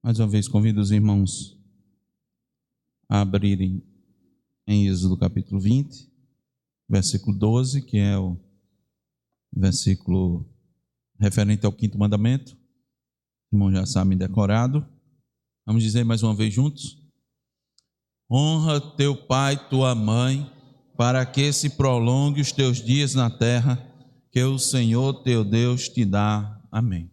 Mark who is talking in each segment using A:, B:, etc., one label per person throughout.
A: Mais uma vez, convido os irmãos a abrirem em Êxodo capítulo 20, versículo 12, que é o versículo referente ao quinto mandamento. Os irmãos já sabem decorado. Vamos dizer mais uma vez juntos: honra teu pai e tua mãe, para que se prolongue os teus dias na terra, que o Senhor teu Deus te dá. Amém.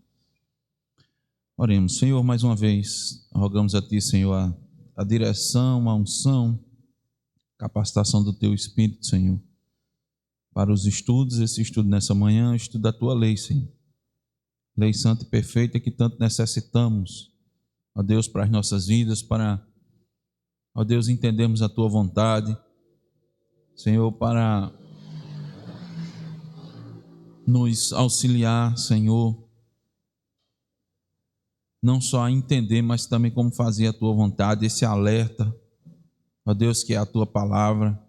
A: Oremos. Senhor, mais uma vez, rogamos a Ti, Senhor, a direção, a unção, capacitação do Teu Espírito, Senhor, para os estudos, esse estudo nessa manhã, o estudo da Tua lei, Senhor. Lei santa e perfeita que tanto necessitamos, ó Deus, para as nossas vidas, para, ó Deus, entendermos a Tua vontade, Senhor, para nos auxiliar, Senhor, não só a entender, mas também como fazer a Tua vontade, esse alerta, ó Deus, que é a Tua palavra,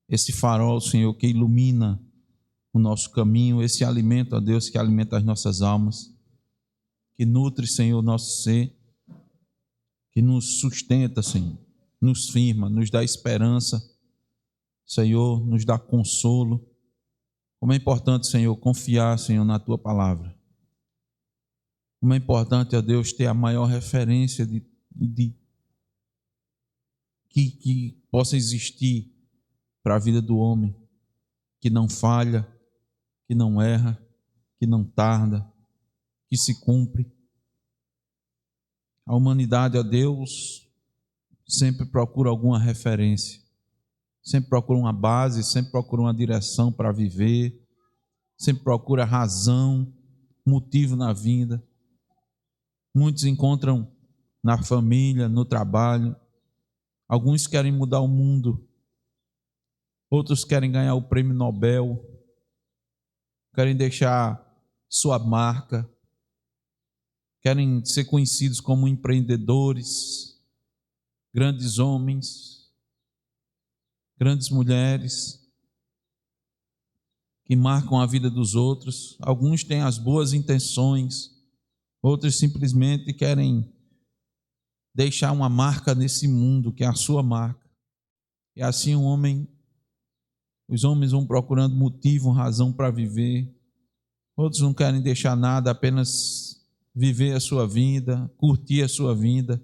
A: esse farol, Senhor, que ilumina o nosso caminho, esse alimento, ó Deus, que alimenta as nossas almas, que nutre, Senhor, o nosso ser, que nos sustenta, Senhor, nos firma, nos dá esperança, Senhor, nos dá consolo. Como é importante, Senhor, confiar, Senhor, na Tua palavra. Como é importante, ó Deus, ter a maior referência que possa existir para a vida do homem, que não falha, que não erra, que não tarda, que se cumpre. A humanidade, ó Deus, sempre procura alguma referência, sempre procura uma base, sempre procura uma direção para viver, sempre procura razão, motivo na vida. Muitos encontram na família, no trabalho. Alguns querem mudar o mundo, outros querem ganhar o prêmio Nobel, querem deixar sua marca, querem ser conhecidos como empreendedores, grandes homens, grandes mulheres, que marcam a vida dos outros. Alguns têm as boas intenções, outros simplesmente querem deixar uma marca nesse mundo, que é a sua marca. E assim os homens vão procurando motivo, razão para viver. Outros não querem deixar nada, apenas viver a sua vida, curtir a sua vida,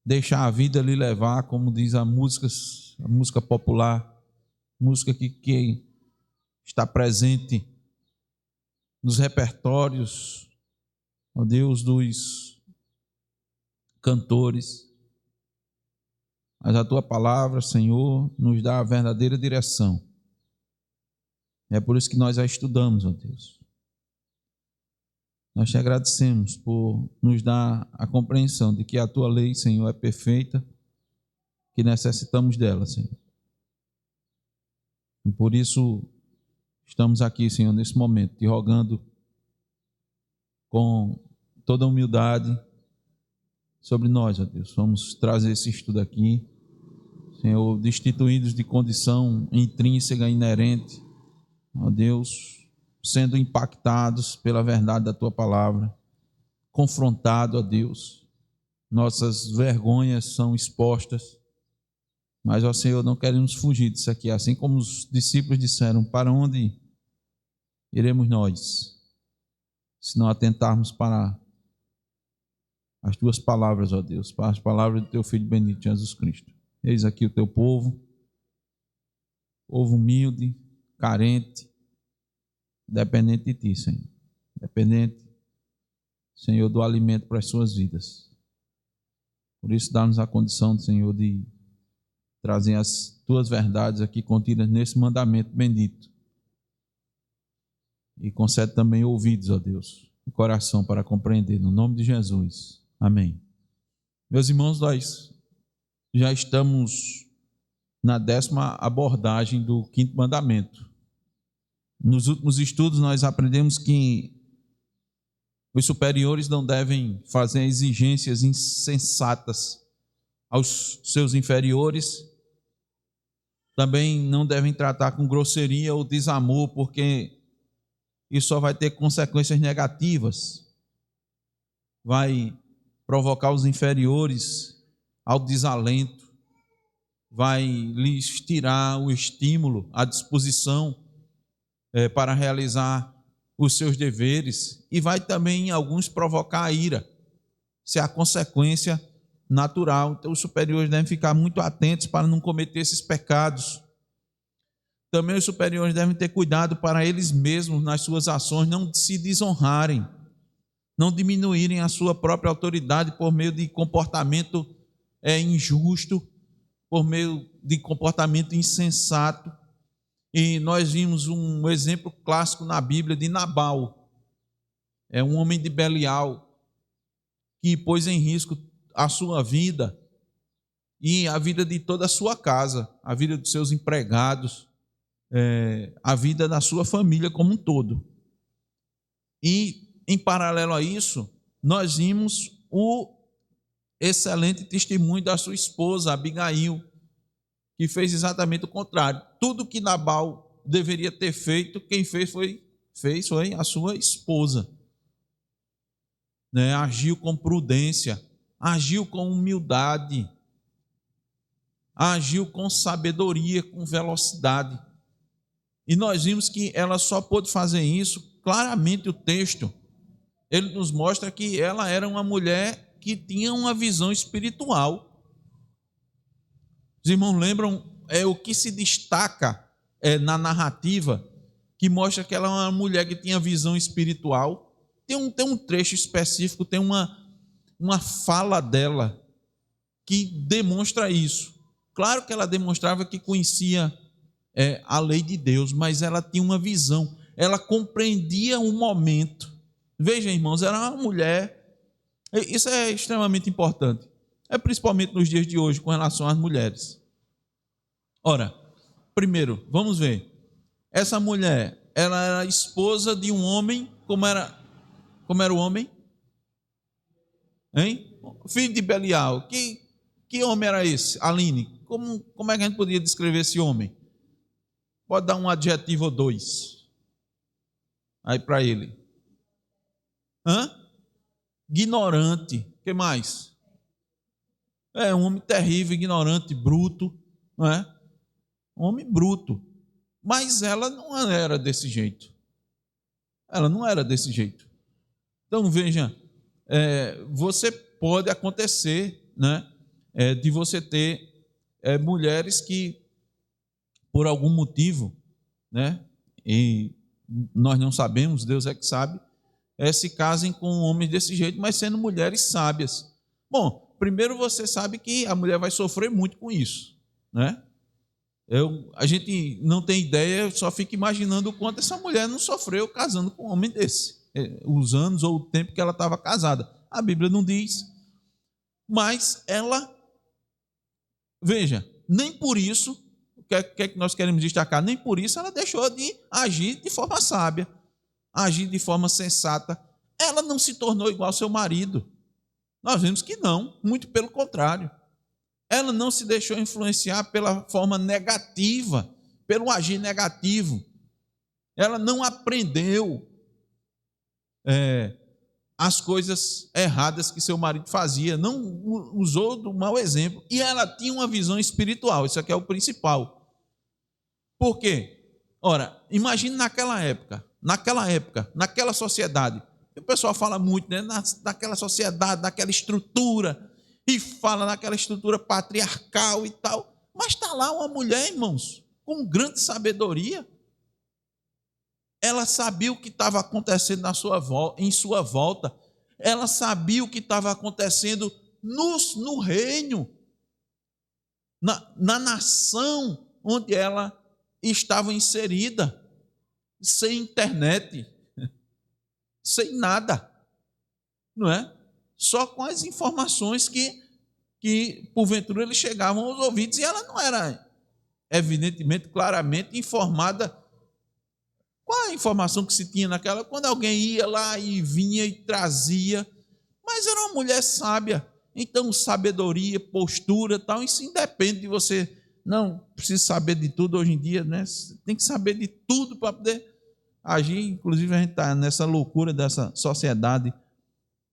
A: deixar a vida lhe levar, como diz a música popular, música que está presente nos repertórios, ó Deus, dos cantores. Mas a Tua palavra, Senhor, nos dá a verdadeira direção. É por isso que nós a estudamos, ó Deus. Nós te agradecemos por nos dar a compreensão de que a Tua lei, Senhor, é perfeita, que necessitamos dela, Senhor. E por isso estamos aqui, Senhor, nesse momento, te rogando com toda a humildade sobre nós, ó Deus. Vamos trazer esse estudo aqui, Senhor, destituídos de condição intrínseca, inerente, ó Deus, sendo impactados pela verdade da Tua palavra, confrontado, ó Deus, nossas vergonhas são expostas, mas, ó Senhor, não queremos fugir disso aqui, assim como os discípulos disseram: para onde iremos nós, se não atentarmos para as Tuas palavras, ó Deus, para as palavras do Teu Filho bendito Jesus Cristo. Eis aqui o Teu povo humilde, carente, dependente de Ti, Senhor, dependente, Senhor, do alimento para as suas vidas. Por isso, dá-nos a condição, Senhor, de trazer as Tuas verdades aqui contidas nesse mandamento bendito. E concede também ouvidos, ó Deus, e coração para compreender, no nome de Jesus. Amém. Meus irmãos, nós já estamos na 10ª abordagem do quinto mandamento. Nos últimos estudos nós aprendemos que os superiores não devem fazer exigências insensatas aos seus inferiores, também não devem tratar com grosseria ou desamor, porque isso só vai ter consequências negativas. vai provocar os inferiores ao desalento, vai lhes tirar o estímulo, a disposição para realizar os seus deveres, e vai também em alguns provocar a ira. Isso é a consequência natural. Então os superiores devem ficar muito atentos para não cometer esses pecados. Também os superiores devem ter cuidado para eles mesmos, nas suas ações, não se desonrarem, não diminuírem a sua própria autoridade por meio de comportamento injusto, por meio de comportamento insensato. E nós vimos um exemplo clássico na Bíblia de Nabal, um homem de Belial, que pôs em risco a sua vida e a vida de toda a sua casa, a vida dos seus empregados, a vida da sua família como um todo. E, em paralelo a isso, nós vimos o excelente testemunho da sua esposa, Abigail, que fez exatamente o contrário. Tudo que Nabal deveria ter feito, quem fez foi a sua esposa. Agiu com prudência, agiu com humildade, agiu com sabedoria, com velocidade. E nós vimos que ela só pôde fazer isso. Claramente o texto, ele nos mostra que ela era uma mulher que tinha uma visão espiritual. Os irmãos lembram o que se destaca na narrativa, que mostra que ela é uma mulher que tinha visão espiritual. Tem um trecho específico, tem uma fala dela que demonstra isso. Claro que ela demonstrava que conhecia a lei de Deus, mas ela tinha uma visão, ela compreendia o momento. Veja, irmãos, era uma mulher, isso é extremamente importante, principalmente nos dias de hoje com relação às mulheres. Ora, primeiro, vamos ver, essa mulher, ela era esposa de um homem, como era o homem? Filho de Belial. Que homem era esse? Aline, como é que a gente poderia descrever esse homem? Pode dar um adjetivo ou dois aí para ele. Ignorante. O que mais? Um homem terrível, ignorante, bruto, não é? Um homem bruto. Mas ela não era desse jeito. Ela não era desse jeito. Então veja, você pode acontecer, né, de você ter mulheres que, por algum motivo, né, e nós não sabemos, Deus é que sabe, se casem com homens desse jeito, mas sendo mulheres sábias. Bom, primeiro você sabe que a mulher vai sofrer muito com isso, né? A gente não tem ideia, só fica imaginando o quanto essa mulher não sofreu casando com um homem desse, os anos ou o tempo que ela estava casada. A Bíblia não diz, mas ela, veja, nem por isso, o que é que nós queremos destacar? Nem por isso ela deixou de agir de forma sábia, agir de forma sensata. Ela não se tornou igual ao seu marido. Nós vemos que não, muito pelo contrário. Ela não se deixou influenciar pela forma negativa, pelo agir negativo. Ela não aprendeu as coisas erradas que seu marido fazia, não usou do mau exemplo. E ela tinha uma visão espiritual, isso aqui é o principal. Por quê? Ora, imagine naquela época, naquela sociedade. O pessoal fala muito, né, naquela sociedade, naquela estrutura, e fala naquela estrutura patriarcal e tal, mas está lá uma mulher, irmãos, com grande sabedoria. Ela sabia o que estava acontecendo em sua volta, ela sabia o que estava acontecendo no reino, na nação onde ela estava inserida, sem internet, sem nada, não é? Só com as informações que porventura eles chegavam aos ouvidos, e ela não era, evidentemente, claramente informada. Qual a informação que se tinha naquela? Quando alguém ia lá e vinha e trazia, mas era uma mulher sábia, então sabedoria, postura, tal, isso independe de você, não precisa saber de tudo hoje em dia, né? Tem que saber de tudo para poder agir. Inclusive a gente está nessa loucura dessa sociedade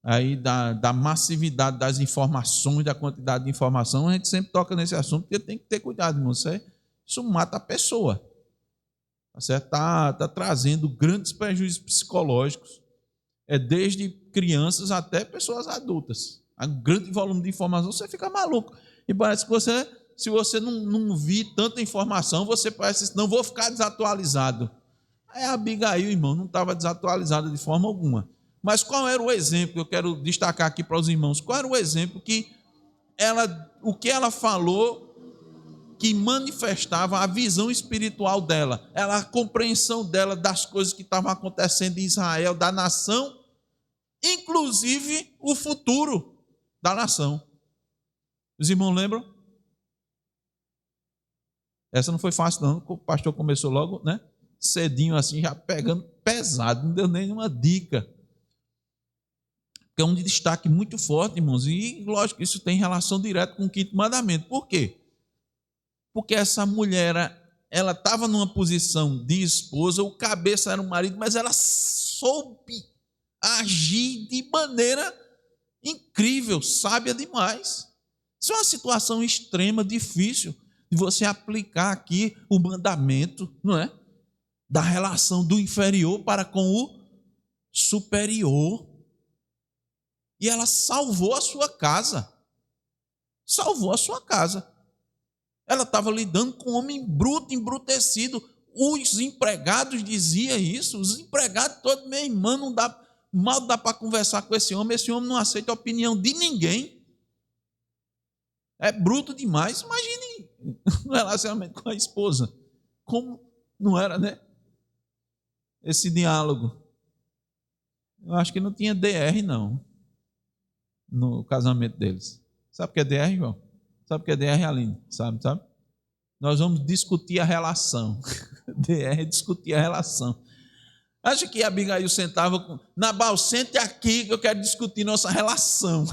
A: aí da massividade das informações, da quantidade de informação, a gente sempre toca nesse assunto, porque tem que ter cuidado, irmão. Isso mata a pessoa. Tá certo? Tá trazendo grandes prejuízos psicológicos, desde crianças até pessoas adultas. Um grande volume de informação, você fica maluco. E parece que se você não vir tanta informação, você parece assim, não vou ficar desatualizado. Aí a Abigail, irmão, não estava desatualizada de forma alguma. Mas qual era o exemplo que eu quero destacar aqui para os irmãos? Qual era o exemplo que o que ela falou que manifestava a visão espiritual dela, a compreensão dela das coisas que estavam acontecendo em Israel, da nação, inclusive o futuro da nação. Os irmãos lembram? Essa não foi fácil não, o pastor começou logo, né? Cedinho assim, já pegando pesado, não deu nenhuma dica. Que é um destaque muito forte, irmãos, e lógico, isso tem relação direta com o quinto mandamento. Por quê? Porque essa mulher, ela estava numa posição de esposa, o cabeça era o marido, mas ela soube agir de maneira incrível, sábia demais. Isso é uma situação extrema, difícil de você aplicar aqui o mandamento, não é? Da relação do inferior para com o superior. E ela salvou a sua casa. Salvou a sua casa. Ela estava lidando com um homem bruto, embrutecido. Os empregados diziam isso. Os empregados todos, meu irmão, mal dá para conversar com esse homem. Esse homem não aceita a opinião de ninguém. É bruto demais. Imagine no relacionamento com a esposa. Como não era, né? Esse diálogo. Eu acho que não tinha DR, não, no casamento deles. Sabe o que é DR, João? Sabe o que é DR, Aline? Sabe? Nós vamos discutir a relação. DR é discutir a relação. Acha que a Abigail sentava com... Nabal, sente aqui que eu quero discutir nossa relação.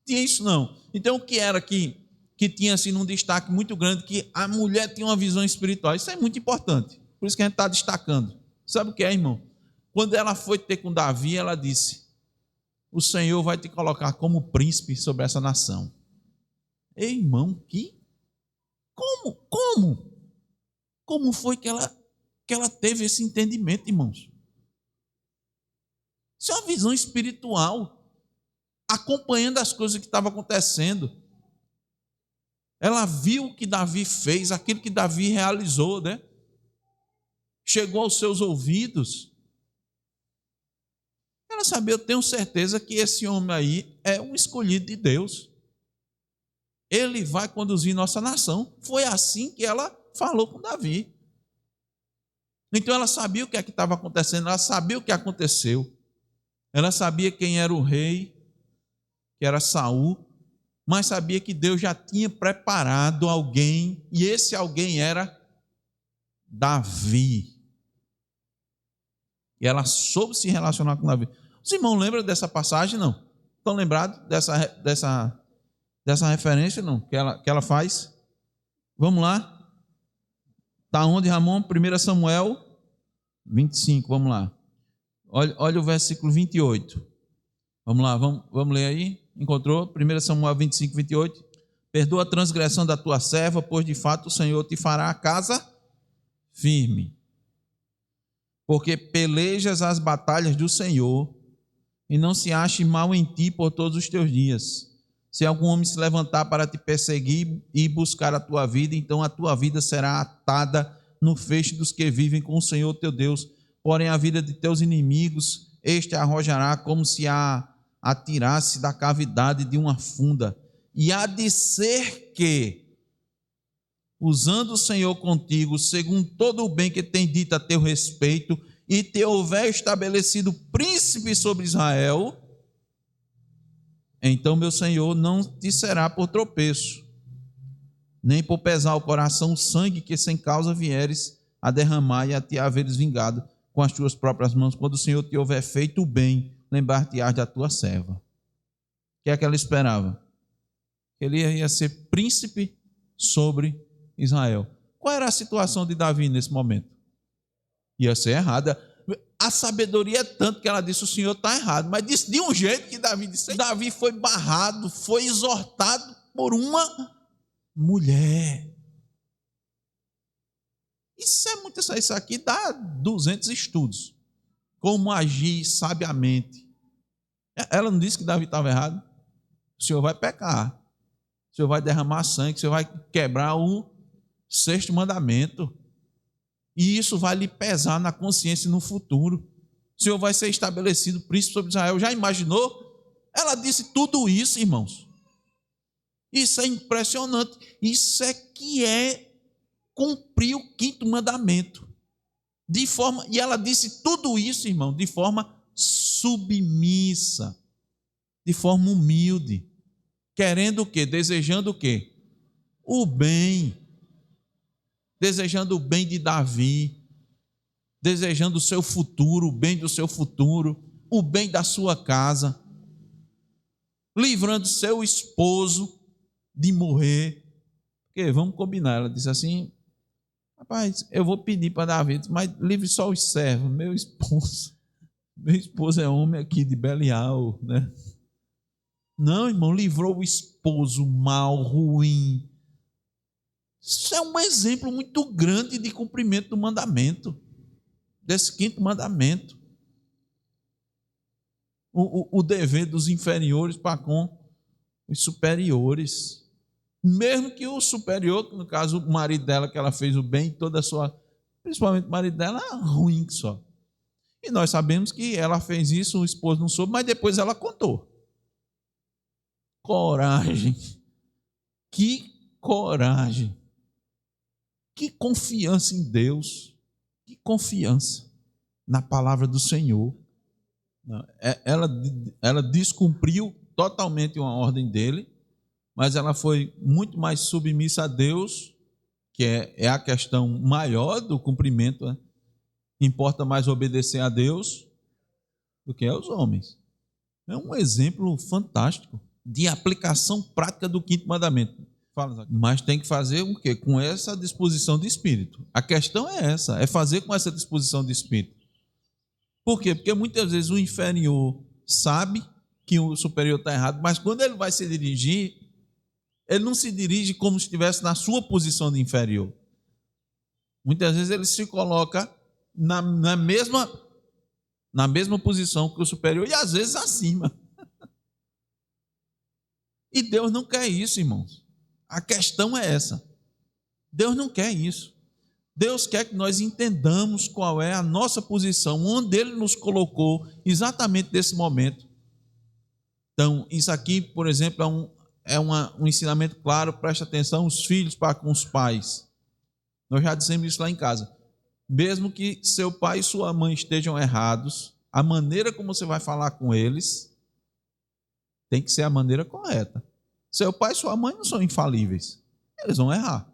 A: Tinha isso não. Então o que era que tinha assim um destaque muito grande, que a mulher tinha uma visão espiritual. Isso é muito importante. Por isso que a gente está destacando. Sabe o que é, irmão? Quando ela foi ter com Davi, ela disse: o Senhor vai te colocar como príncipe sobre essa nação. Ei, irmão, Como foi que ela teve esse entendimento, irmãos? Isso é uma visão espiritual, acompanhando as coisas que estavam acontecendo. Ela viu o que Davi fez, aquilo que Davi realizou, né? Chegou aos seus ouvidos. Ela sabia, eu tenho certeza que esse homem aí é um escolhido de Deus. Ele vai conduzir nossa nação. Foi assim que ela falou com Davi. Então ela sabia o que é que estava acontecendo, ela sabia o que aconteceu. Ela sabia quem era o rei, que era Saul, mas sabia que Deus já tinha preparado alguém, e esse alguém era Davi. E ela soube se relacionar com Davi. Os irmãos lembram dessa passagem, não? Estão lembrados dessa referência, não? Que ela faz? Vamos lá. Está onde, Ramon? 1 Samuel 25, vamos lá. Olha o versículo 28. Vamos lá, vamos ler aí. Encontrou? 1 Samuel 25, 28. Perdoa a transgressão da tua serva, pois de fato o Senhor te fará a casa firme. Porque pelejas as batalhas do Senhor, e não se ache mal em ti por todos os teus dias. Se algum homem se levantar para te perseguir e buscar a tua vida, então a tua vida será atada no feixe dos que vivem com o Senhor teu Deus. Porém a vida de teus inimigos, este arrojará como se a atirasse da cavidade de uma funda. E há de ser que, usando o Senhor contigo, segundo todo o bem que tem dito a teu respeito, e te houver estabelecido príncipe sobre Israel, então meu Senhor não te será por tropeço, nem por pesar o coração o sangue que sem causa vieres a derramar e a te haveres vingado com as tuas próprias mãos. Quando o Senhor te houver feito o bem, lembrar-te-ás da tua serva. O que é que ela esperava? Ele ia ser príncipe sobre Israel. Qual era a situação de Davi nesse momento? Ia ser errada. a sabedoria é tanto que ela disse: o senhor está errado. Mas disse de um jeito que Davi disse. Davi foi barrado, foi exortado por uma mulher. Isso é muito. Isso aqui dá 200 estudos. Como agir sabiamente. Ela não disse que Davi estava errado. O senhor vai pecar. O senhor vai derramar sangue. O senhor vai quebrar o 6º mandamento. E isso vai lhe pesar na consciência no futuro. O senhor vai ser estabelecido príncipe sobre Israel. Já imaginou? Ela disse tudo isso, irmãos. Isso é impressionante. Isso é que é cumprir o 5º mandamento. E ela disse tudo isso, irmão, de forma submissa, de forma humilde, querendo o quê? Desejando o quê? O bem. Desejando o bem de Davi, desejando o seu futuro, o bem do seu futuro, o bem da sua casa, livrando seu esposo de morrer. Porque vamos combinar, ela disse assim: rapaz, eu vou pedir para Davi, mas livre só os servos, meu esposo é homem aqui de Belial, né? Não, irmão, livrou o esposo mau, ruim. Isso é um exemplo muito grande de cumprimento do mandamento, desse 5º mandamento. O dever dos inferiores para com os superiores. Mesmo que o superior, no caso o marido dela, que ela fez o bem, toda a sua, principalmente o marido dela, ruim que só. E nós sabemos que ela fez isso, o esposo não soube, mas depois ela contou. Coragem. Que coragem. Que confiança em Deus, que confiança na palavra do Senhor. Ela descumpriu totalmente uma ordem dele, mas ela foi muito mais submissa a Deus, que é a questão maior do cumprimento, né? Importa mais obedecer a Deus do que aos homens. É um exemplo fantástico de aplicação prática do 5º mandamento. Mas tem que fazer o quê? Com essa disposição de espírito. A questão é essa, é fazer com essa disposição de espírito. Por quê? Porque muitas vezes o inferior sabe que o superior está errado, mas quando ele vai se dirigir, ele não se dirige como se estivesse na sua posição de inferior. Muitas vezes ele se coloca na mesma posição que o superior e às vezes acima. E Deus não quer isso, irmãos. A questão é essa. Deus não quer isso. Deus quer que nós entendamos qual é a nossa posição, onde Ele nos colocou exatamente nesse momento. Então, isso aqui, por exemplo, é um ensinamento claro. Preste atenção, os filhos para com os pais. Nós já dissemos isso lá em casa. Mesmo que seu pai e sua mãe estejam errados, a maneira como você vai falar com eles tem que ser a maneira correta. Seu pai e sua mãe não são infalíveis. Eles vão errar.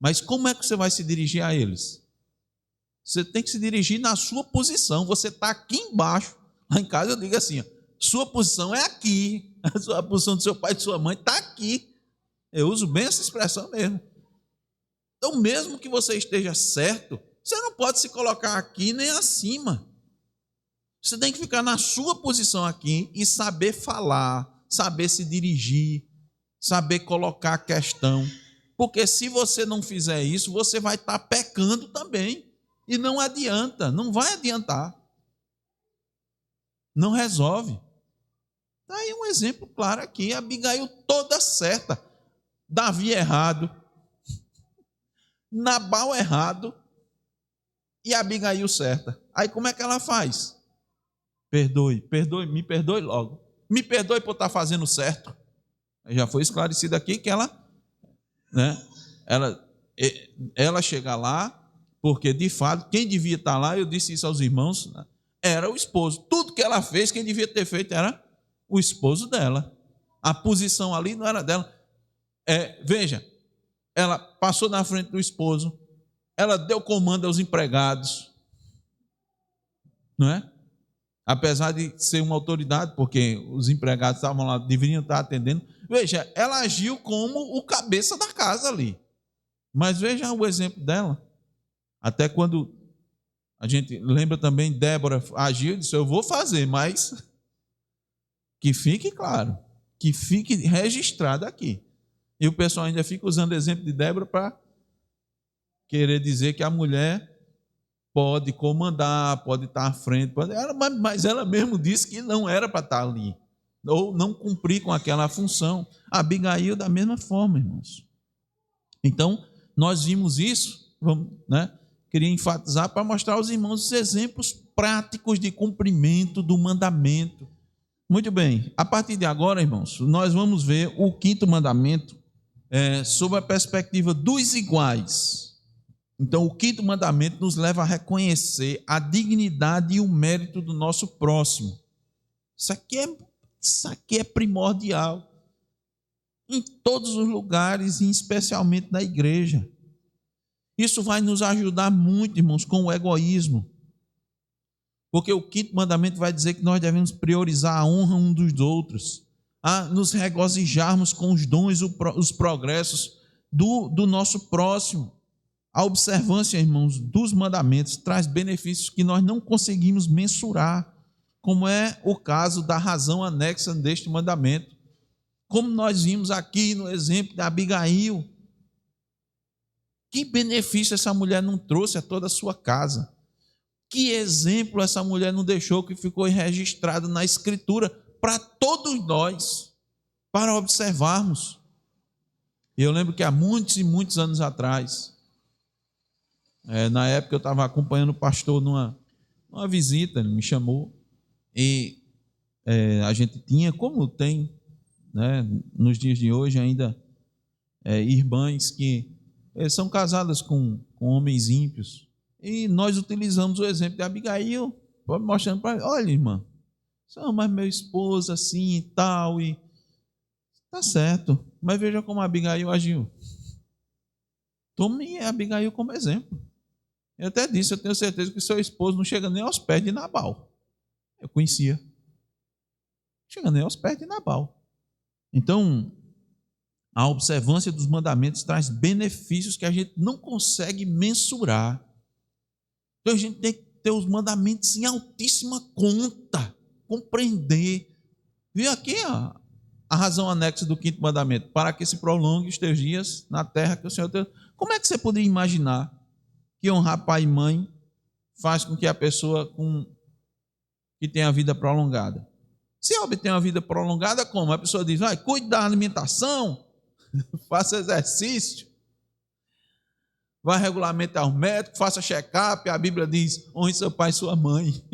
A: Mas como é que você vai se dirigir a eles? Você tem que se dirigir na sua posição. Você está aqui embaixo. Lá em casa eu digo assim: ó, sua posição é aqui. A posição do seu pai e de sua mãe está aqui. Eu uso bem essa expressão mesmo. Então, mesmo que você esteja certo, você não pode se colocar aqui nem acima. Você tem que ficar na sua posição aqui e saber falar, saber se dirigir, saber colocar a questão. Porque se você não fizer isso, você vai estar pecando também. E não adianta, não vai adiantar. Não resolve. Está aí um exemplo claro aqui. Abigail toda certa. Davi errado. Nabal errado. E Abigail certa. Aí como é que ela faz? Perdoe, me perdoe logo. Me perdoe por estar fazendo certo. Já foi esclarecido aqui que ela chega lá, porque de fato, quem devia estar lá, eu disse isso aos irmãos, era o esposo. Tudo que ela fez, quem devia ter feito era o esposo dela. A posição ali não era dela. Veja, ela passou na frente do esposo, ela deu comando aos empregados, não é? Apesar de ser uma autoridade, porque os empregados estavam lá, deveriam estar atendendo. Veja, ela agiu como o cabeça da casa ali. Mas veja o exemplo dela. Até quando A gente lembra também, Débora agiu e disse, eu vou fazer, mas que fique claro, que fique registrado aqui. E o pessoal ainda fica usando o exemplo de Débora para querer dizer que a mulher pode comandar, pode estar à frente, mas ela mesmo disse que não era para estar ali, ou não cumprir com aquela função. Abigail da mesma forma, irmãos. Então, nós vimos isso, queria enfatizar para mostrar aos irmãos os exemplos práticos de cumprimento do mandamento. Muito bem, a partir de agora, irmãos, nós vamos ver o 5º mandamento sob a perspectiva dos iguais. Então, o 5º mandamento nos leva a reconhecer a dignidade e o mérito do nosso próximo. Isso aqui é primordial. Em todos os lugares, e especialmente na igreja. Isso vai nos ajudar muito, irmãos, com o egoísmo. Porque o 5º mandamento vai dizer que nós devemos priorizar a honra uns dos outros, a nos regozijarmos com os dons, os progressos do nosso próximo. A observância, irmãos, dos mandamentos traz benefícios que nós não conseguimos mensurar, como é o caso da razão anexa deste mandamento. Como nós vimos aqui no exemplo da Abigail, que benefício essa mulher não trouxe a toda a sua casa? Que exemplo essa mulher não deixou que ficou registrado na Escritura para todos nós, para observarmos? Eu lembro que há muitos e muitos anos atrás, na época eu estava acompanhando o pastor numa visita, ele me chamou, e a gente tinha, como tem, nos dias de hoje ainda, irmãs que são casadas com homens ímpios, e nós utilizamos o exemplo de Abigail, mostrando para ele, olha, irmã, você ama meu esposo assim e tal, e está certo, mas veja como a Abigail agiu. Tome a Abigail como exemplo. Eu até disse, eu tenho certeza que seu esposo não chega nem aos pés de Nabal. Eu conhecia. Não chega nem aos pés de Nabal. Então, a observância dos mandamentos traz benefícios que a gente não consegue mensurar. Então, a gente tem que ter os mandamentos em altíssima conta, compreender. Viu aqui a razão anexa do 5º mandamento? Para que se prolongue os teus dias na terra que o Senhor teu... Como é que você poderia imaginar que honrar pai e mãe faz com que a pessoa que tem a vida prolongada? Se obtém uma vida prolongada, como? A pessoa diz, cuide da alimentação, faça exercício, vá regularmente ao médico, faça check-up. A Bíblia diz, honre seu pai e sua mãe.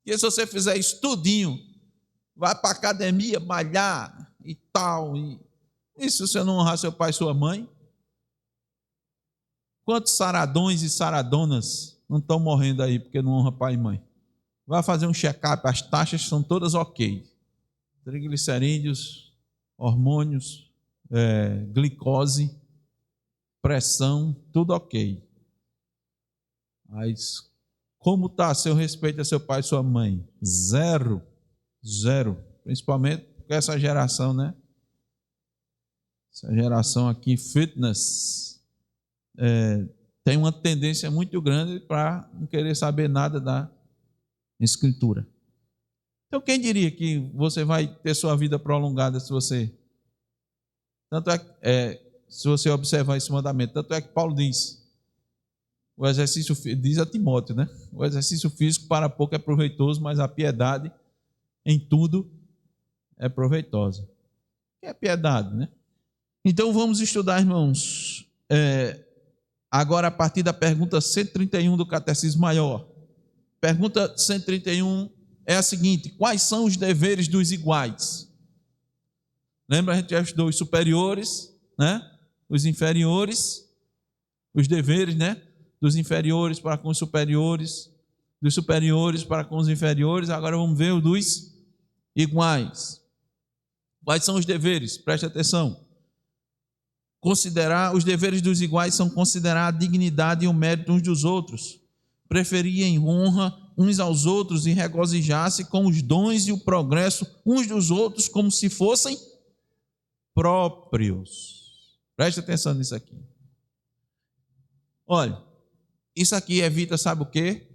A: E se você fizer isso tudinho, vai para a academia, malhar e tal, e se você não honrar seu pai e sua mãe? Quantos saradões e saradonas não estão morrendo aí porque não honra pai e mãe? Vai fazer um check-up, as taxas são todas ok. Triglicerídeos, hormônios, glicose, pressão, tudo ok. Mas como está a seu respeito a seu pai e sua mãe? Zero. Principalmente porque essa geração, essa geração aqui, fitness, tem uma tendência muito grande para não querer saber nada da Escritura. Então, quem diria que você vai ter sua vida prolongada se você... se você observar esse mandamento. Tanto é que Paulo diz, o exercício, diz a Timóteo, o exercício físico para pouco é proveitoso, mas a piedade em tudo é proveitosa. O que é piedade, Então, vamos estudar, irmãos, agora a partir da pergunta 131 do Catecismo Maior. Pergunta 131 é a seguinte: quais são os deveres dos iguais? Lembra, a gente já estudou os superiores, os inferiores, os deveres, dos inferiores para com os superiores, dos superiores para com os inferiores. Agora vamos ver os dos iguais. Quais são os deveres? Preste atenção. Os deveres dos iguais são considerar a dignidade e o mérito uns dos outros, preferir em honra uns aos outros e regozijar-se com os dons e o progresso uns dos outros como se fossem próprios. Preste atenção nisso aqui. Olha, Isso aqui evita, sabe o quê?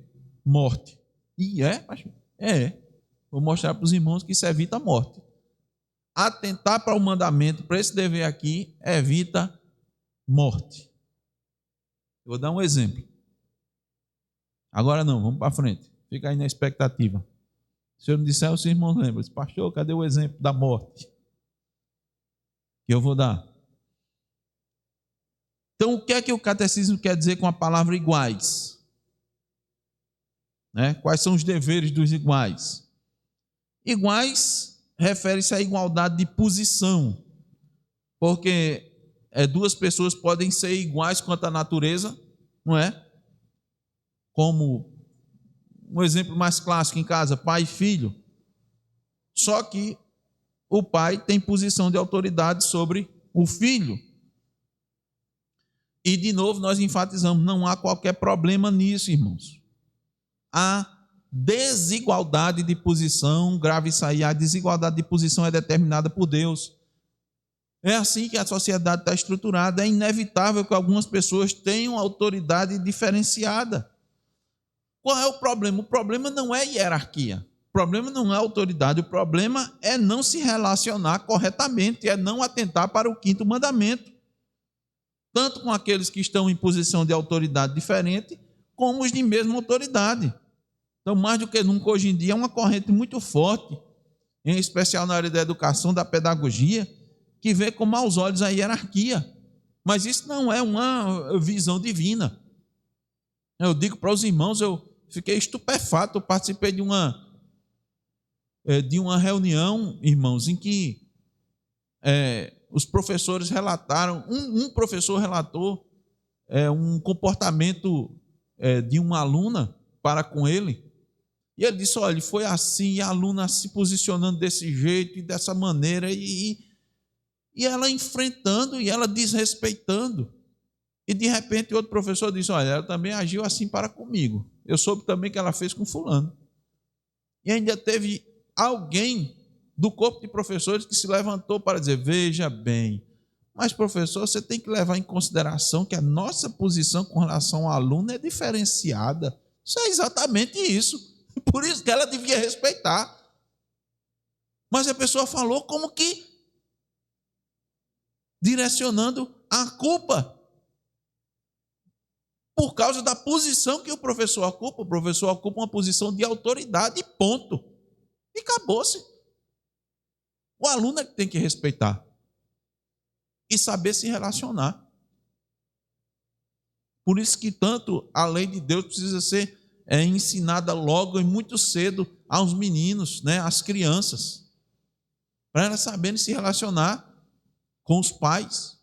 A: Morte. E é, pastor? É. Vou mostrar para os irmãos que isso evita a morte. Atentar para o mandamento, para esse dever aqui, evita morte. Eu vou dar um exemplo. Agora não, vamos para frente. Fica aí na expectativa. Se eu não disser, os irmãos lembram. Pastor, cadê o exemplo da morte? Que eu vou dar. Então, o que é que o catecismo quer dizer com a palavra iguais? Né? Quais são os deveres dos iguais? Iguais refere-se à igualdade de posição, porque duas pessoas podem ser iguais quanto à natureza, não é? Como um exemplo mais clássico em casa, pai e filho. Só que o pai tem posição de autoridade sobre o filho. E, de novo, nós enfatizamos, não há qualquer problema nisso, irmãos. Há desigualdade de posição, grave isso aí, a desigualdade de posição é determinada por Deus. É assim que a sociedade está estruturada, é inevitável que algumas pessoas tenham autoridade diferenciada. Qual é o problema? O problema não é hierarquia, o problema não é autoridade, o problema é não se relacionar corretamente, é não atentar para o 5º mandamento. Tanto com aqueles que estão em posição de autoridade diferente, como os de mesma autoridade. Então, mais do que nunca, hoje em dia, é uma corrente muito forte, em especial na área da educação, da pedagogia, que vê com maus olhos a hierarquia. Mas isso não é uma visão divina. Eu digo para os irmãos, eu fiquei estupefato, eu participei de uma reunião, irmãos, em que os professores relataram, um professor relatou um comportamento de uma aluna para com ele, e ele disse, olha, foi assim, e a aluna se posicionando desse jeito e dessa maneira, e ela enfrentando, e ela desrespeitando, e de repente outro professor disse, olha, ela também agiu assim para comigo, eu soube também que ela fez com fulano, e ainda teve alguém do corpo de professores que se levantou para dizer, veja bem, mas professor, você tem que levar em consideração que a nossa posição com relação ao aluno é diferenciada. Isso é exatamente isso. Por isso que ela devia respeitar. Mas a pessoa falou como que direcionando a culpa por causa da posição que o professor ocupa. O professor ocupa uma posição de autoridade, ponto. E acabou-se. O aluno é que tem que respeitar e saber se relacionar. Por isso que tanto a lei de Deus precisa ser ensinada logo e muito cedo aos meninos, né, às crianças, para elas saberem se relacionar com os pais.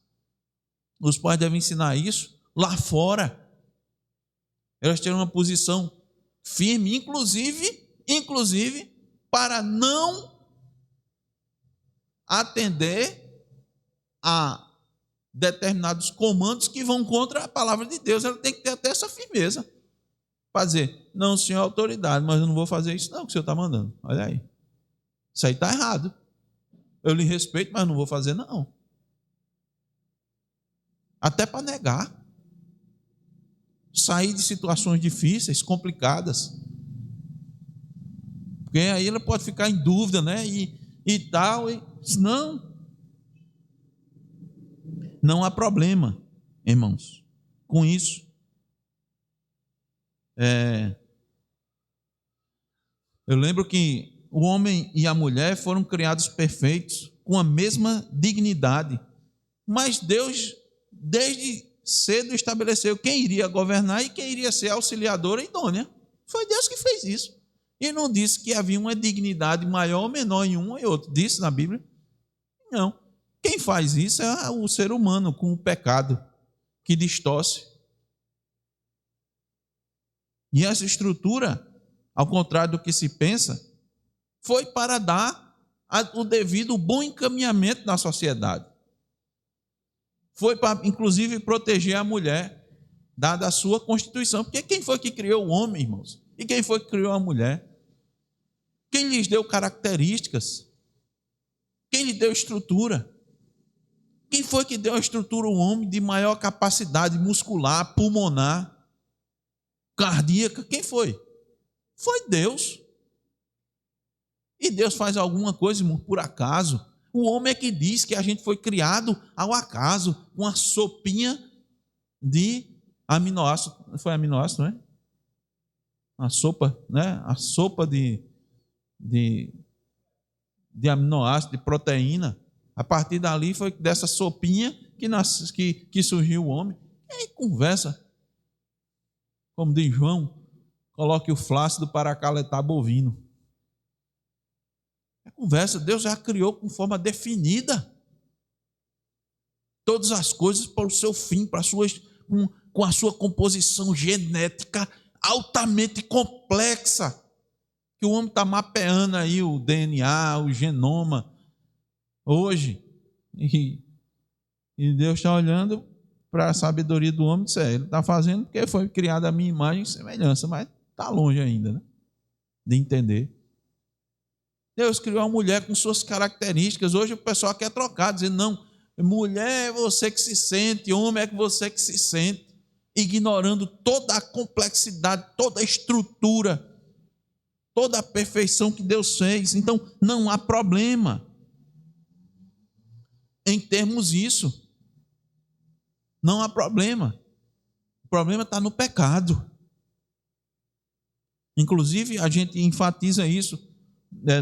A: Os pais devem ensinar isso lá fora. Elas terem uma posição firme, inclusive para não atender a determinados comandos que vão contra a palavra de Deus. Ela tem que ter até essa firmeza para dizer, não, senhor é autoridade, mas eu não vou fazer isso não que o senhor está mandando. Olha aí, isso aí está errado. Eu lhe respeito, mas não vou fazer não. Até para negar. Sair de situações difíceis, complicadas. Porque aí ela pode ficar em dúvida, né? E tal. Não há problema, irmãos, com isso. Eu lembro que o homem e a mulher foram criados perfeitos, com a mesma dignidade. Mas Deus, desde cedo, estabeleceu quem iria governar e quem iria ser auxiliadora idônea. Foi Deus que fez isso. E não disse que havia uma dignidade maior ou menor em um e outro. Disse na Bíblia? Não. Quem faz isso é o ser humano com o pecado que distorce. E essa estrutura, ao contrário do que se pensa, foi para dar o devido bom encaminhamento na sociedade. Foi para, inclusive, proteger a mulher, dada a sua constituição. Porque quem foi que criou o homem, irmãos? E quem foi que criou a mulher? Quem lhes deu características? Quem lhe deu estrutura? Quem foi que deu a estrutura ao homem de maior capacidade muscular, pulmonar? cardíaca. Quem foi? Foi Deus. E Deus faz alguma coisa, irmão, por acaso? O homem é que diz que a gente foi criado ao acaso, com uma sopinha de aminoácido. Foi aminoácido, não é? A sopa, né? A sopa de aminoácido, de proteína. A partir dali foi dessa sopinha que surgiu o homem. E aí conversa, como diz João, coloque o flácido para acalentar bovino. É conversa, Deus já criou com forma definida todas as coisas para o seu fim, para com a sua composição genética altamente complexa, que o homem está mapeando aí o DNA, o genoma, hoje, e Deus está olhando para a sabedoria do homem e disse, ele está fazendo porque foi criado a minha imagem e semelhança, mas está longe ainda, né, de entender. Deus criou uma mulher com suas características. Hoje o pessoal quer trocar, dizendo, não, mulher é você que se sente, homem é você que se sente, ignorando toda a complexidade, toda a estrutura, toda a perfeição que Deus fez. Então não há problema em termos isso. Não há problema. O problema está no pecado. Inclusive a gente enfatiza isso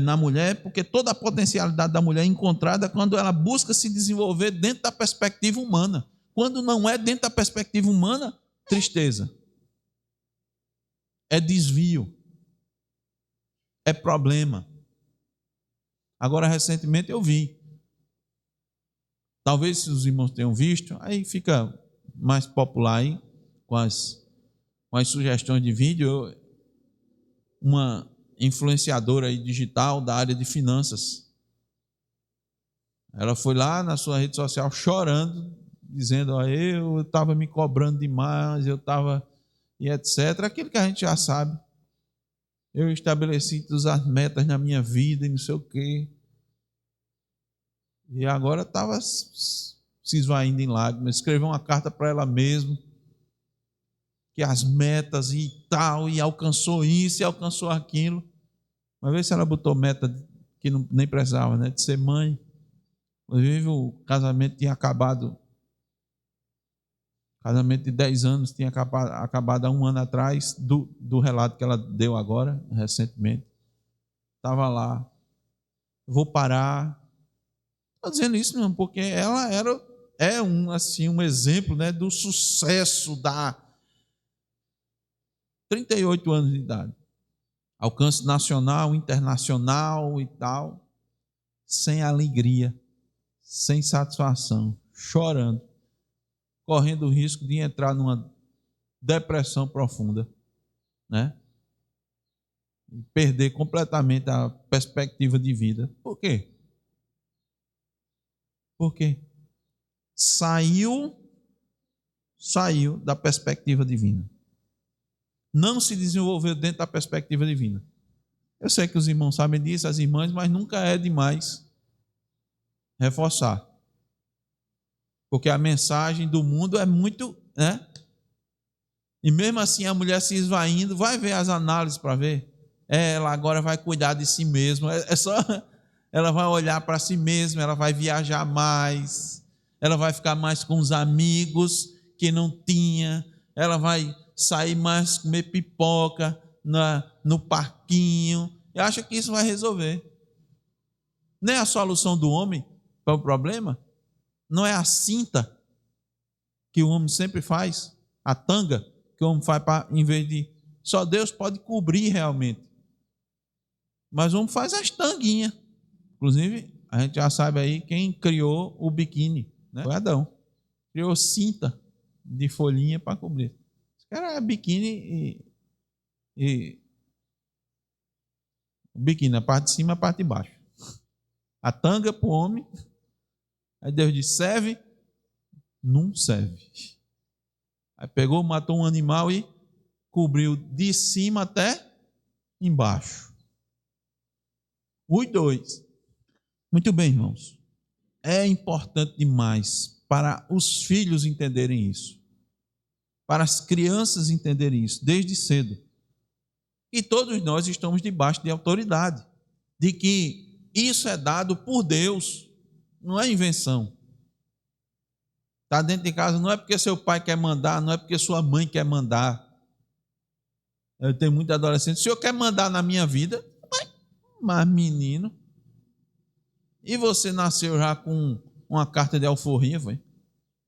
A: na mulher, porque toda a potencialidade da mulher é encontrada quando ela busca se desenvolver dentro da perspectiva humana. Quando não é dentro da perspectiva humana, tristeza, é desvio, é problema. Agora, recentemente eu vi, talvez os irmãos tenham visto, aí fica mais popular aí, com as sugestões de vídeo, uma influenciadora aí digital da área de finanças. Ela foi lá na sua rede social chorando, dizendo, ó, eu estava me cobrando demais, eu estava, e etc. Aquilo que a gente já sabe. Eu estabeleci todas as metas na minha vida e não sei o quê. E agora estava se esvaindo em lágrimas. Escreveu uma carta para ela mesma, que as metas e tal, e alcançou isso e alcançou aquilo. Uma vez ela botou meta que nem precisava, né, de ser mãe. Inclusive o casamento tinha acabado, casamento de 10 anos tinha acabado há um ano atrás, do relato que ela deu agora, recentemente. Estava lá, vou parar. Estou dizendo isso mesmo, porque ela é um exemplo, né, do sucesso da 38 anos de idade. Alcance nacional, internacional e tal, sem alegria, sem satisfação, chorando, correndo o risco de entrar numa depressão profunda, né? E perder completamente a perspectiva de vida. Por quê? Porque saiu da perspectiva divina. Não se desenvolveu dentro da perspectiva divina. Eu sei que os irmãos sabem disso, as irmãs, mas nunca é demais reforçar. Porque a mensagem do mundo é muito, né? E mesmo assim a mulher se esvaindo, vai ver as análises para ver. Ela agora vai cuidar de si mesma. É só, ela vai olhar para si mesma, ela vai viajar mais, ela vai ficar mais com os amigos que não tinha, ela vai sair mais, comer pipoca no parquinho. E acha que isso vai resolver. Nem a solução do homem para o problema não é a cinta que o homem sempre faz, a tanga que o homem faz em vez de... Só Deus pode cobrir realmente. Mas o homem faz as tanguinhas. Inclusive, a gente já sabe aí quem criou o biquíni, né? Foi Adão. Criou cinta de folhinha para cobrir. Esse cara é biquíni e biquíni, a parte de cima e a parte de baixo. A tanga para o homem. Aí Deus disse, serve? Não serve. Aí pegou, matou um animal e cobriu de cima até embaixo. Os dois. Muito bem, irmãos. É importante demais para os filhos entenderem isso. para as crianças entenderem isso desde cedo. E todos nós estamos debaixo de autoridade, de que isso é dado por Deus, não é invenção. Está dentro de casa, não é porque seu pai quer mandar, não é porque sua mãe quer mandar. Eu tenho muitos adolescentes, o senhor quer mandar na minha vida? Mas menino, e você nasceu já com uma carta de alforria, foi?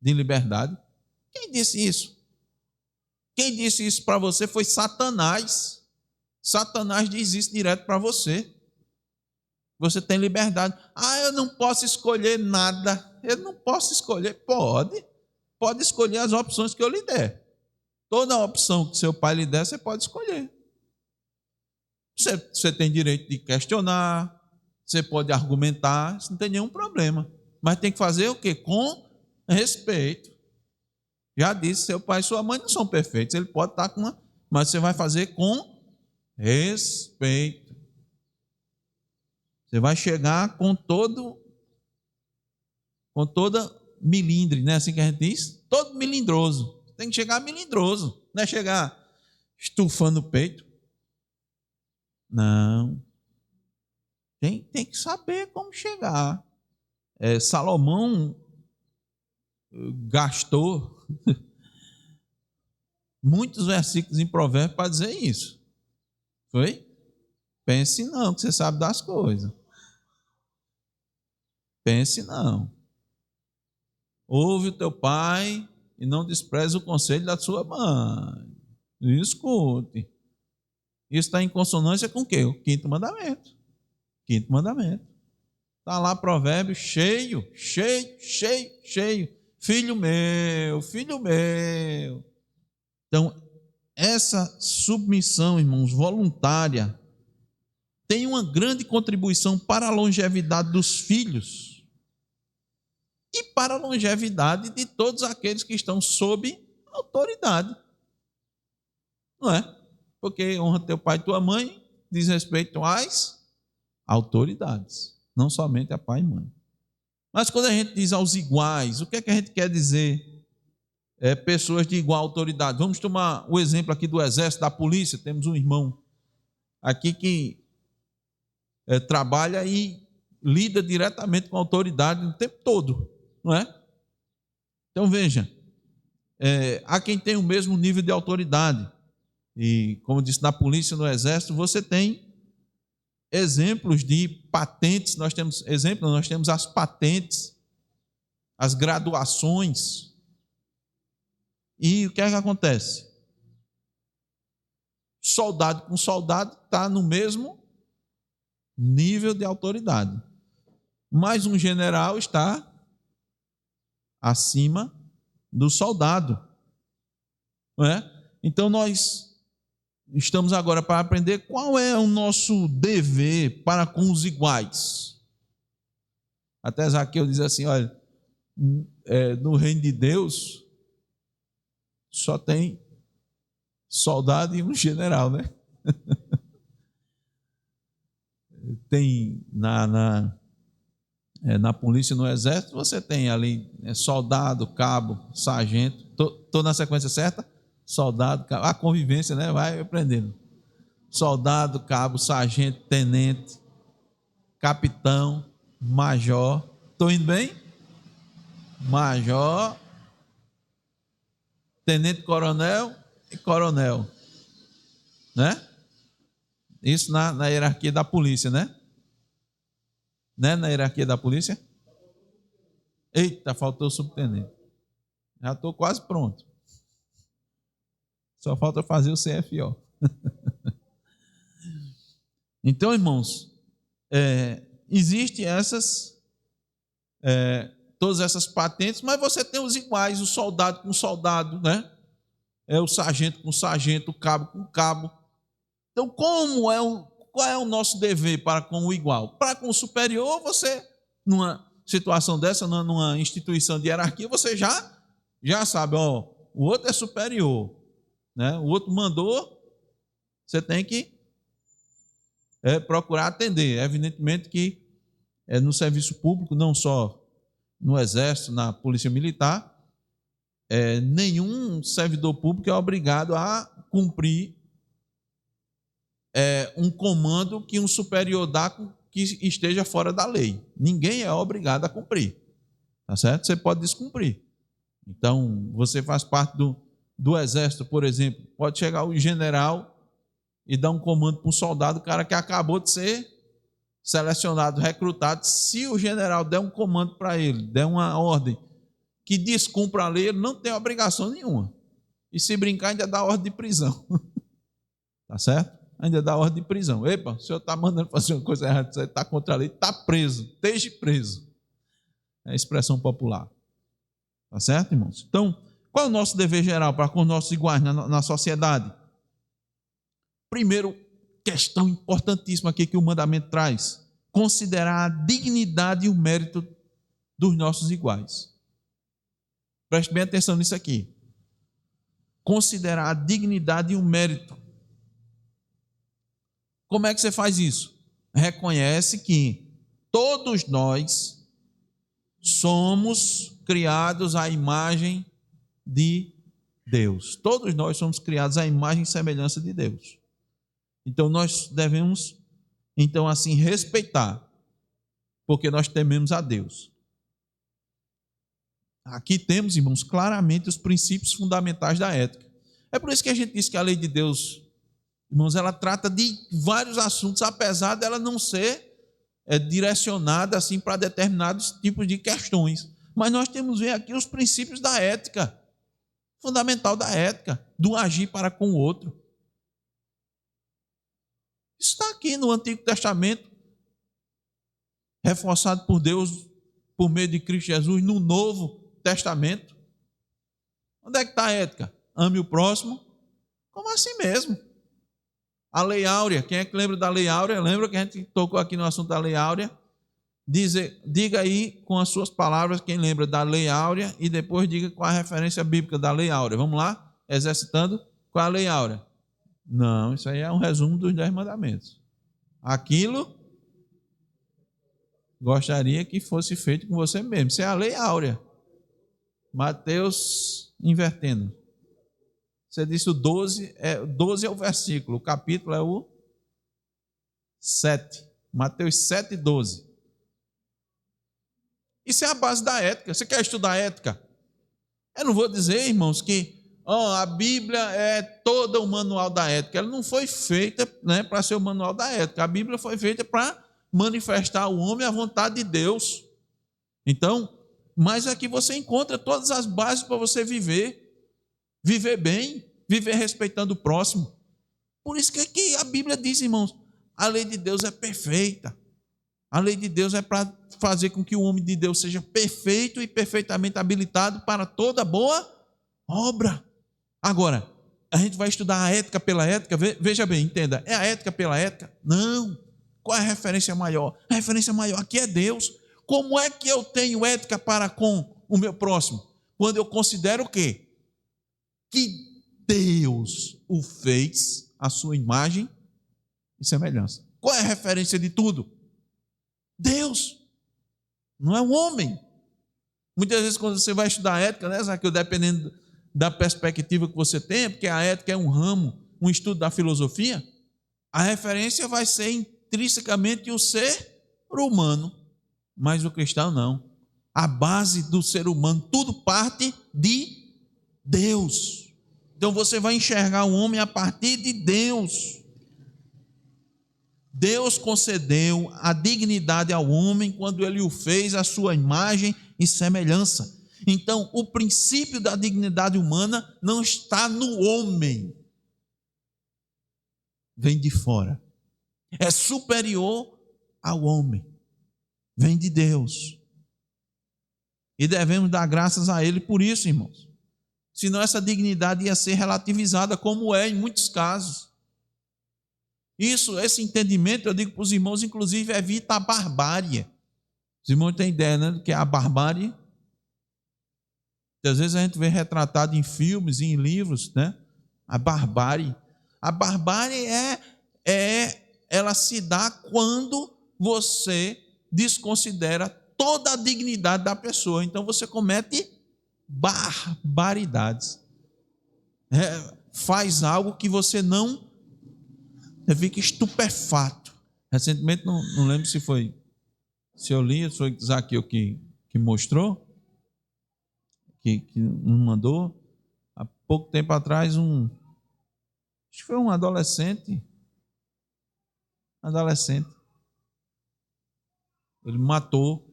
A: De liberdade? Quem disse isso? Quem disse isso para você foi Satanás. Satanás diz isso direto para você. Você tem liberdade. Eu não posso escolher nada. Eu não posso escolher. Pode escolher as opções que eu lhe der. Toda opção que seu pai lhe der, você pode escolher. Você tem direito de questionar, você pode argumentar, isso não tem nenhum problema. Mas tem que fazer o quê? Com respeito. Já disse, seu pai e sua mãe não são perfeitos. Ele pode estar com uma... Mas você vai fazer com respeito. Você vai chegar com toda milindre, não é assim que a gente diz? Todo milindroso. Tem que chegar milindroso, não é chegar estufando o peito. Não. Tem que saber como chegar. Salomão gastou muitos versículos em Provérbios para dizer isso. Foi? Pense não, que você sabe das coisas. Pense não. Ouve o teu pai e não despreze o conselho da sua mãe. Escute. Isso está em consonância com o quê? O quinto mandamento. Quinto mandamento. Está lá Provérbios cheio. Filho meu. Então, essa submissão, irmãos, voluntária, tem uma grande contribuição para a longevidade dos filhos e para a longevidade de todos aqueles que estão sob autoridade. Não é? Porque honra teu pai e tua mãe diz respeito às autoridades, não somente a pai e mãe. Mas quando a gente diz aos iguais, o que é que a gente quer dizer? Pessoas de igual autoridade. Vamos tomar o exemplo aqui do exército, da polícia. Temos um irmão aqui que trabalha e lida diretamente com a autoridade o tempo todo, não é? Então veja, há quem tem o mesmo nível de autoridade. E como eu disse, na polícia, no exército, você tem exemplos de patentes. Nós temos as patentes, as graduações. E o que é que acontece? Soldado com soldado está no mesmo nível de autoridade, mas um general está acima do soldado, não é? Então nós estamos agora para aprender qual é o nosso dever para com os iguais. Até Zaqueu diz assim, olha, no reino de Deus só tem soldado e um general, né? Tem na polícia, no exército, você tem ali soldado, cabo, sargento. Estou na sequência certa? Soldado, cabo, a convivência, né? Vai aprendendo. Soldado, cabo, sargento, tenente, capitão, major. Estou indo bem? Major, tenente coronel e coronel, né? Isso na hierarquia da polícia, né? Né? Na hierarquia da polícia. Eita, faltou o subtenente. Já estou quase pronto. Só falta fazer o CFO. Então, irmãos, existem todas essas patentes, mas você tem os iguais, o soldado com soldado, né? O sargento com sargento, o cabo com cabo. Então, qual é o nosso dever para com o igual? Para com o superior, você, numa situação dessa, numa instituição de hierarquia, você já sabe, ó, o outro é superior, né? O outro mandou, você tem que procurar atender. Evidentemente que no serviço público, não só no exército, na polícia militar, nenhum servidor público é obrigado a cumprir um comando que um superior dá que esteja fora da lei. Ninguém é obrigado a cumprir. Tá certo? Você pode descumprir. Então, você faz parte do exército, por exemplo. Pode chegar o general e dar um comando para um soldado, o cara que acabou de ser selecionado, recrutado. Se o general der um comando para ele, der uma ordem que descumpra a lei, ele não tem obrigação nenhuma. E se brincar, ainda dá ordem de prisão. Tá certo? Ainda dá ordem de prisão. Epa, o senhor está mandando fazer uma coisa errada, você está contra a lei, está preso, esteja preso. É a expressão popular. Tá certo, irmãos? Então, qual é o nosso dever geral para com os nossos iguais na sociedade? Primeiro, questão importantíssima aqui que o mandamento traz: considerar a dignidade e o mérito dos nossos iguais. Preste bem atenção nisso aqui. Considerar a dignidade e o mérito. Como é que você faz isso? Reconhece que todos nós somos criados à imagem de Deus. Todos nós somos criados à imagem e semelhança de Deus. Então nós devemos, assim, respeitar, porque nós tememos a Deus. Aqui temos, irmãos, claramente os princípios fundamentais da ética. É por isso que a gente diz que a lei de Deus, irmãos, ela trata de vários assuntos, apesar dela não ser direcionada assim para determinados tipos de questões. Mas nós temos ver aqui os princípios da ética, fundamental da ética, do agir para com o outro. Isso está aqui no Antigo Testamento, reforçado por Deus por meio de Cristo Jesus no Novo Testamento. Onde é que está a ética? Ame o próximo como a si mesmo. A lei áurea, quem é que lembra da lei áurea? Lembra que a gente tocou aqui no assunto da lei áurea? Diga aí com as suas palavras quem lembra da lei áurea e depois diga qual a referência bíblica da lei áurea. Vamos lá? Exercitando. Qual é a lei áurea? Não, isso aí é um resumo dos 10 mandamentos. Aquilo gostaria que fosse feito com você mesmo. Isso é a lei áurea. Mateus invertendo. Você disse o 12, 12 é o versículo, o capítulo é o 7. Mateus 7, 12. Isso é a base da ética. Você quer estudar ética? Eu não vou dizer, irmãos, que a Bíblia é toda o manual da ética. Ela não foi feita, para ser o manual da ética. A Bíblia foi feita para manifestar ao homem a vontade de Deus. Então, mas aqui você encontra todas as bases para você viver bem, viver respeitando o próximo. Por isso que aqui a Bíblia diz, irmãos, a lei de Deus é perfeita. A lei de Deus é para fazer com que o homem de Deus seja perfeito e perfeitamente habilitado para toda boa obra. Agora, a gente vai estudar a ética pela ética, veja bem, entenda, é a ética pela ética? Não. Qual é a referência maior? A referência maior aqui é Deus. Como é que eu tenho ética para com o meu próximo? Quando eu considero o quê? Que Deus o fez à sua imagem e semelhança. Qual é a referência de tudo? Deus. Não é um homem. Muitas vezes quando você vai estudar ética, Zaqueu, dependendo da perspectiva que você tem, porque a ética é um ramo, um estudo da filosofia, a referência vai ser intrinsecamente o ser humano. Mas o cristão não. A base do ser humano, tudo parte de Deus. Então você vai enxergar o homem a partir de Deus. Deus concedeu a dignidade ao homem quando ele o fez à sua imagem e semelhança. Então, o princípio da dignidade humana não está no homem. Vem de fora. É superior ao homem. Vem de Deus. E devemos dar graças a Ele por isso, irmãos. Senão essa dignidade ia ser relativizada, como é em muitos casos. Esse entendimento, eu digo para os irmãos, inclusive evita a barbárie. Os irmãos têm ideia, do que é a barbárie? Às vezes a gente vê retratado em filmes e em livros, a barbárie. A barbárie ela se dá quando você desconsidera toda a dignidade da pessoa. Então você comete barbaridades. Faz algo que você não... Você fica estupefato. Recentemente, não lembro se eu li, foi Zaqueu que mostrou, que nos mandou. Há pouco tempo atrás, acho que foi um adolescente. Ele matou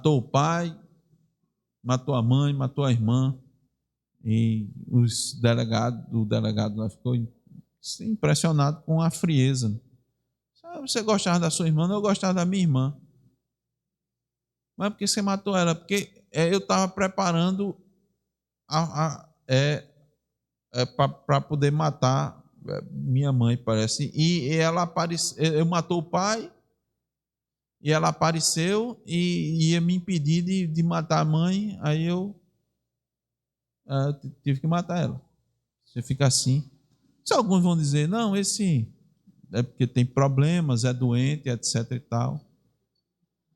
A: o pai, matou a mãe, matou a irmã. E o delegado lá ficou impressionado com a frieza. Você gostava da sua irmã, eu gostava da minha irmã. Mas por que você matou ela? Porque eu estava preparando para poder matar minha mãe, parece. E ela apareceu, eu matou o pai, e ela apareceu e ia me impedir de matar a mãe, aí eu tive que matar ela. Você fica assim. Se alguns vão dizer, não, esse é porque tem problemas, é doente, etc e tal.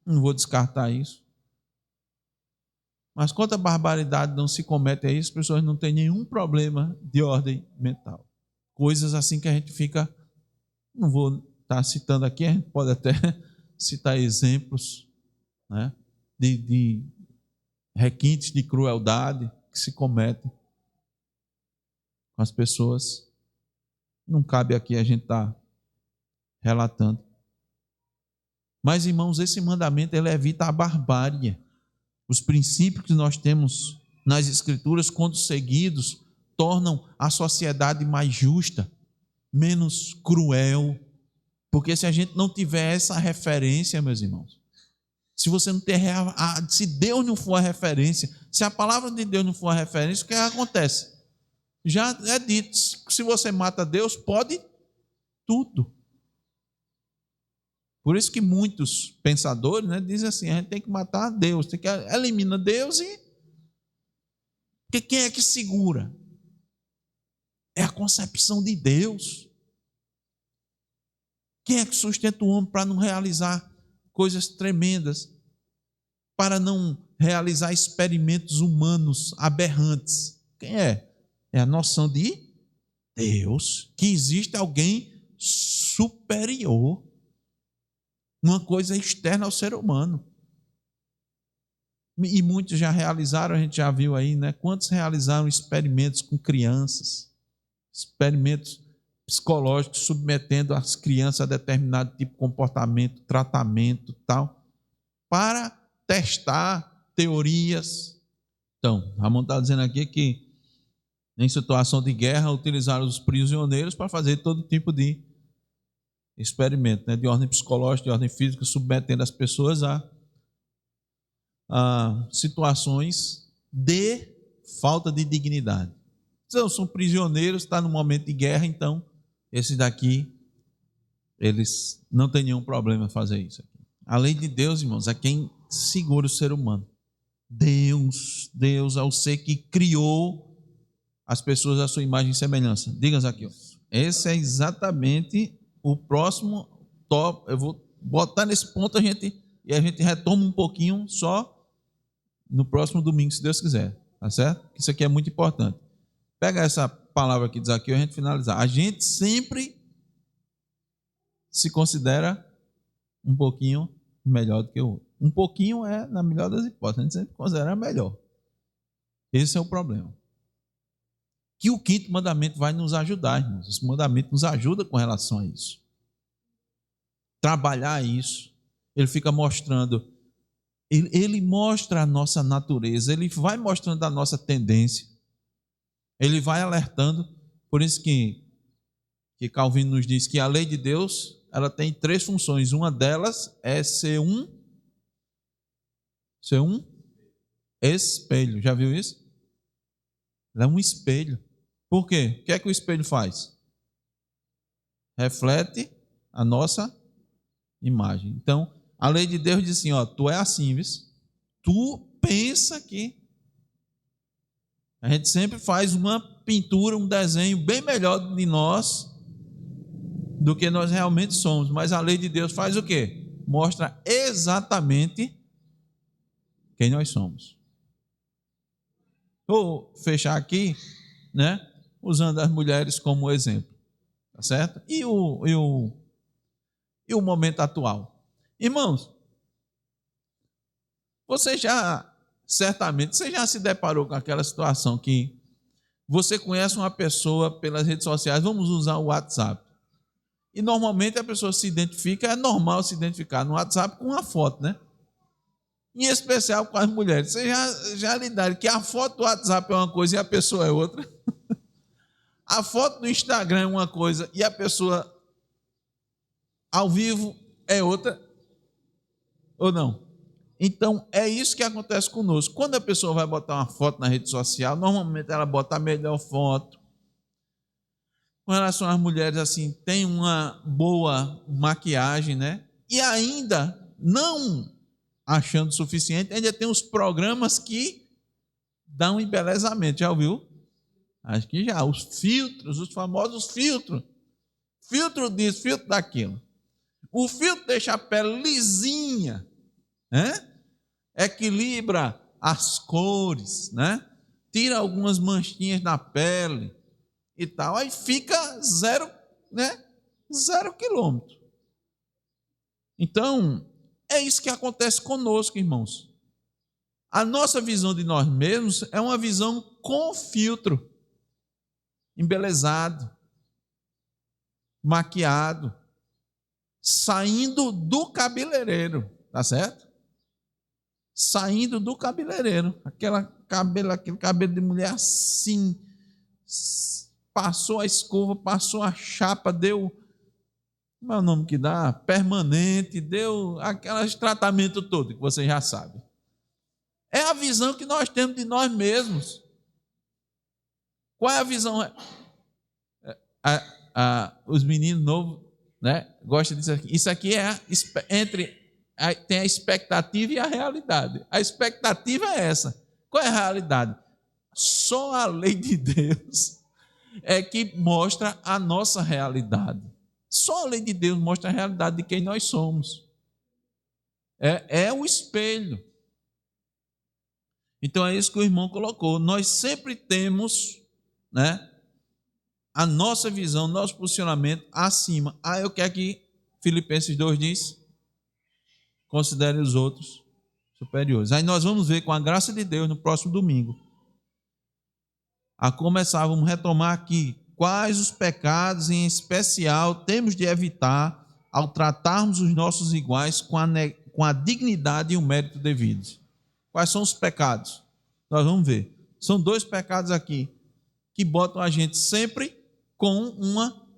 A: Não vou descartar isso. Mas quanta barbaridade não se comete a isso, as pessoas não têm nenhum problema de ordem mental. Coisas assim que a gente fica... Não vou estar citando aqui, a gente pode até citar exemplos, né, de requintes de crueldade que se cometem com as pessoas. Não cabe aqui a gente estar relatando. Mas, irmãos, esse mandamento ele evita a barbárie. Os princípios que nós temos nas Escrituras, quando seguidos, tornam a sociedade mais justa, menos cruel. Porque se a gente não tiver essa referência, meus irmãos, se você não ter, se Deus não for a referência, se a palavra de Deus não for a referência, o que acontece? Já é dito, se você mata Deus, pode tudo. Por isso que muitos pensadores, né, dizem assim, a gente tem que matar Deus, tem que eliminar Deus porque quem é que segura? É a concepção de Deus. Quem é que sustenta o homem para não realizar coisas tremendas, para não realizar experimentos humanos aberrantes? Quem é? É a noção de Deus, que existe alguém superior, uma coisa externa ao ser humano. E muitos já realizaram, a gente já viu aí, né? Quantos realizaram experimentos com crianças, experimentos psicológicos, submetendo as crianças a determinado tipo de comportamento, tratamento, tal, para testar teorias. Então, Ramon está dizendo aqui que em situação de guerra utilizaram os prisioneiros para fazer todo tipo de experimento, né? De ordem psicológica, de ordem física, submetendo as pessoas a situações de falta de dignidade. Então, são prisioneiros, está no momento de guerra, então esses daqui, eles não têm nenhum problema em fazer isso aqui. A lei de Deus, irmãos, é quem segura o ser humano. Deus é o ser que criou as pessoas à sua imagem e semelhança. Diga aqui, ó. Esse é exatamente o próximo top. Eu vou botar nesse ponto e a gente retoma um pouquinho só no próximo domingo, se Deus quiser. Tá certo? Isso aqui é muito importante. Pega essa palavra aqui de Zaqueu e a gente finalizar. A gente sempre se considera um pouquinho melhor do que o outro. Um pouquinho é, na melhor das hipóteses, a gente sempre considera melhor. Esse é o problema. Que o quinto mandamento vai nos ajudar, irmãos. Esse mandamento nos ajuda com relação a isso. Trabalhar isso. Ele fica mostrando, ele mostra a nossa natureza, ele vai mostrando a nossa tendência. Ele vai alertando. Por isso que Calvino nos diz que a lei de Deus, ela tem 3 funções. Uma delas é ser um espelho. Já viu isso? Ela é um espelho. Por quê? O que é que o espelho faz? Reflete a nossa imagem. Então, a lei de Deus diz assim, ó, tu é assim, viu? Tu pensa que... A gente sempre faz uma pintura, um desenho bem melhor de nós do que nós realmente somos. Mas a lei de Deus faz o quê? Mostra exatamente quem nós somos. Vou fechar aqui, né, usando as mulheres como exemplo, tá certo? E o momento atual. Irmãos, certamente, você já se deparou com aquela situação que você conhece uma pessoa pelas redes sociais, vamos usar o WhatsApp. E normalmente a pessoa se identifica, é normal se identificar no WhatsApp com uma foto, né? Em especial com as mulheres. Você já lidaram que a foto do WhatsApp é uma coisa e a pessoa é outra. A foto do Instagram é uma coisa e a pessoa ao vivo é outra. Ou não? Então, é isso que acontece conosco. Quando a pessoa vai botar uma foto na rede social, normalmente ela bota a melhor foto. Com relação às mulheres, assim, tem uma boa maquiagem, né? E ainda, não achando suficiente, ainda tem os programas que dão um embelezamento. Já ouviu? Acho que já. Os filtros, os famosos filtros. Filtro disso, filtro daquilo. O filtro deixa a pele lisinha, né? Equilibra as cores, né? Tira algumas manchinhas na pele e tal, aí fica zero, né? 0 quilômetro. Então, é isso que acontece conosco, irmãos. A nossa visão de nós mesmos é uma visão com filtro, embelezado, maquiado, saindo do cabeleireiro, tá certo? Saindo do cabeleireiro, aquele cabelo de mulher assim, passou a escova, passou a chapa, deu, como é o nome que dá? Permanente, deu aqueles tratamento todo que você já sabe. É a visão que nós temos de nós mesmos. Qual é a visão? Os meninos novos, né, gostam disso aqui. Isso aqui é tem a expectativa e a realidade. A expectativa é essa. Qual é a realidade? Só a lei de Deus é que mostra a nossa realidade. Só a lei de Deus mostra a realidade de quem nós somos. É o espelho. Então é isso que o irmão colocou. Nós sempre temos, né, a nossa visão, nosso posicionamento acima. É o que aqui Filipenses 2 diz? Considere os outros superiores. Aí nós vamos ver, com a graça de Deus, no próximo domingo, a começar, vamos retomar aqui quais os pecados em especial temos de evitar ao tratarmos os nossos iguais com a dignidade e o mérito devidos. Quais são os pecados? Nós vamos ver. São 2 pecados aqui que botam a gente sempre com uma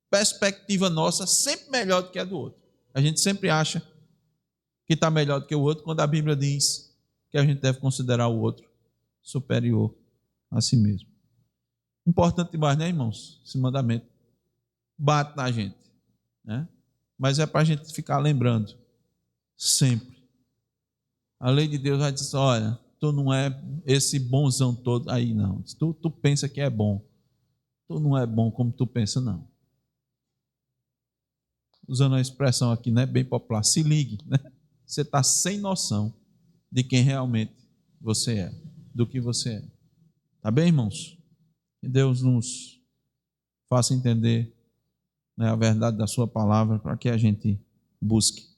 A: perspectiva nossa sempre melhor do que a do outro. A gente sempre acha que está melhor do que o outro, quando a Bíblia diz que a gente deve considerar o outro superior a si mesmo. Importante demais, né, irmãos? Esse mandamento bate na gente, né? Mas é para a gente ficar lembrando sempre. A lei de Deus vai dizer: olha, tu não é esse bonzão todo aí, não. Tu pensa que é bom. Tu não é bom como tu pensa, não. Usando a expressão aqui, né, bem popular, se ligue, né? Você está sem noção de quem realmente você é, do que você é. Tá bem, irmãos? Que Deus nos faça entender, né, a verdade da sua palavra, para que a gente busque,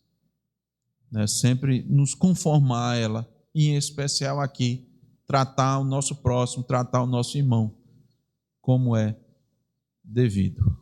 A: né, sempre nos conformar a ela, e em especial aqui, tratar o nosso próximo, tratar o nosso irmão como é devido.